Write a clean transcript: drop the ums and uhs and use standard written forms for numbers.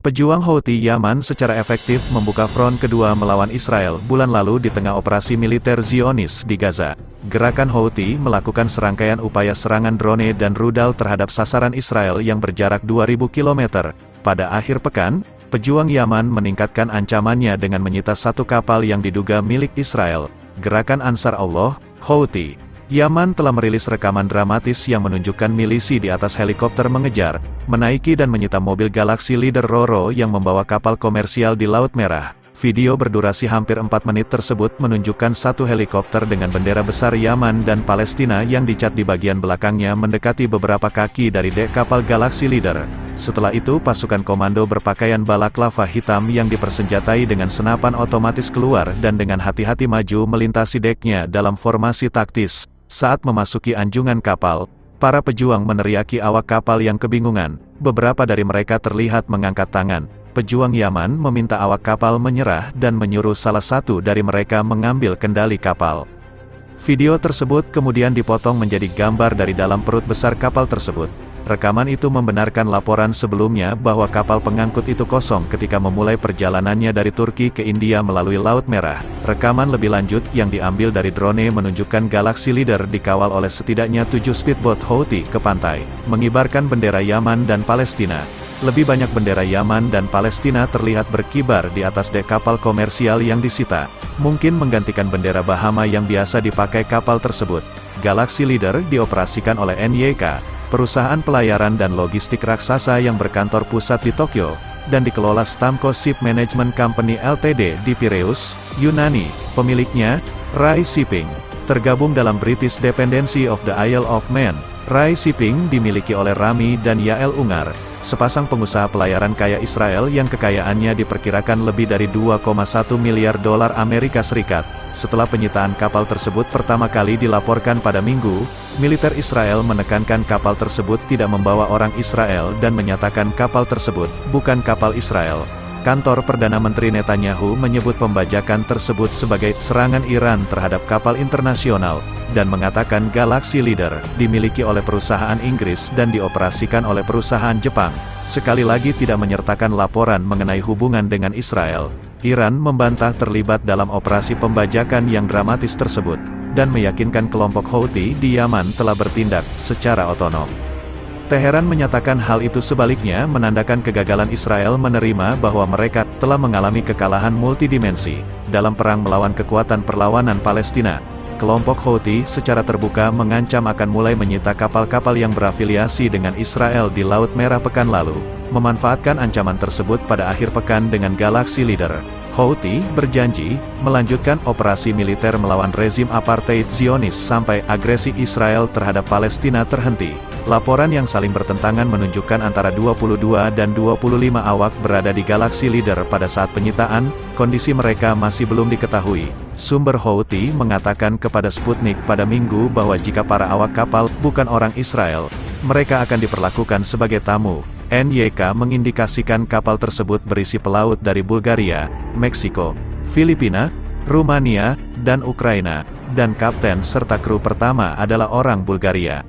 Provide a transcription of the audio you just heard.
Pejuang Houthi Yaman secara efektif membuka front kedua melawan Israel bulan lalu di tengah operasi militer Zionis di Gaza. Gerakan Houthi melakukan serangkaian upaya serangan drone dan rudal terhadap sasaran Israel yang berjarak 2.000 km. Pada akhir pekan, pejuang Yaman meningkatkan ancamannya dengan menyita satu kapal yang diduga milik Israel. Gerakan Ansar Allah, Houthi Yaman telah merilis rekaman dramatis yang menunjukkan milisi di atas helikopter mengejar, menaiki dan menyita mobil Galaxy Leader Roro yang membawa kapal komersial di Laut Merah. Video berdurasi hampir 4 menit tersebut menunjukkan satu helikopter dengan bendera besar Yaman dan Palestina yang dicat di bagian belakangnya mendekati beberapa kaki dari dek kapal Galaxy Leader. Setelah itu pasukan komando berpakaian balaklava hitam yang dipersenjatai dengan senapan otomatis keluar dan dengan hati-hati maju melintasi deknya dalam formasi taktis. Saat memasuki anjungan kapal, para pejuang meneriaki awak kapal yang kebingungan. Beberapa dari mereka terlihat mengangkat tangan. Pejuang Yaman meminta awak kapal menyerah dan menyuruh salah satu dari mereka mengambil kendali kapal. Video tersebut kemudian dipotong menjadi gambar dari dalam perut besar kapal tersebut. Rekaman itu membenarkan laporan sebelumnya bahwa kapal pengangkut itu kosong ketika memulai perjalanannya dari Turki ke India melalui Laut Merah. Rekaman lebih lanjut yang diambil dari drone menunjukkan Galaxy Leader dikawal oleh setidaknya 7 speedboat Houthi ke pantai, mengibarkan bendera Yaman dan Palestina. Lebih banyak bendera Yaman dan Palestina terlihat berkibar di atas dek kapal komersial yang disita, mungkin menggantikan bendera Bahama yang biasa dipakai kapal tersebut. Galaxy Leader dioperasikan oleh NYK, perusahaan pelayaran dan logistik raksasa yang berkantor pusat di Tokyo, dan dikelola Stamco Ship Management Company Ltd di Piraeus, Yunani. Pemiliknya, Rai Shipping, tergabung dalam British Dependency of the Isle of Man. Rai Shipping dimiliki oleh Rami dan Yael Ungar, sepasang pengusaha pelayaran kaya Israel yang kekayaannya diperkirakan lebih dari 2,1 miliar dolar Amerika Serikat. Setelah penyitaan kapal tersebut pertama kali dilaporkan pada Minggu, militer Israel menekankan kapal tersebut tidak membawa orang Israel dan menyatakan kapal tersebut bukan kapal Israel. Kantor Perdana Menteri Netanyahu menyebut pembajakan tersebut sebagai serangan Iran terhadap kapal internasional, dan mengatakan Galaxy Leader dimiliki oleh perusahaan Inggris dan dioperasikan oleh perusahaan Jepang. Sekali lagi tidak menyertakan laporan mengenai hubungan dengan Israel. Iran membantah terlibat dalam operasi pembajakan yang dramatis tersebut, dan meyakinkan kelompok Houthi di Yaman telah bertindak secara otonom. Teheran menyatakan hal itu sebaliknya menandakan kegagalan Israel menerima bahwa mereka telah mengalami kekalahan multidimensi dalam perang melawan kekuatan perlawanan Palestina. Kelompok Houthi secara terbuka mengancam akan mulai menyita kapal-kapal yang berafiliasi dengan Israel di Laut Merah pekan lalu, memanfaatkan ancaman tersebut pada akhir pekan dengan Galaxy Leader. Houthi berjanji melanjutkan operasi militer melawan rezim apartheid Zionis sampai agresi Israel terhadap Palestina terhenti. Laporan yang saling bertentangan menunjukkan antara 22 dan 25 awak berada di Galaxy Leader pada saat penyitaan. Kondisi mereka masih belum diketahui. Sumber Houthi mengatakan kepada Sputnik pada Minggu bahwa jika para awak kapal bukan orang Israel, mereka akan diperlakukan sebagai tamu. NYK mengindikasikan kapal tersebut berisi pelaut dari Bulgaria, Meksiko, Filipina, Rumania, dan Ukraina, dan kapten serta kru pertama adalah orang Bulgaria.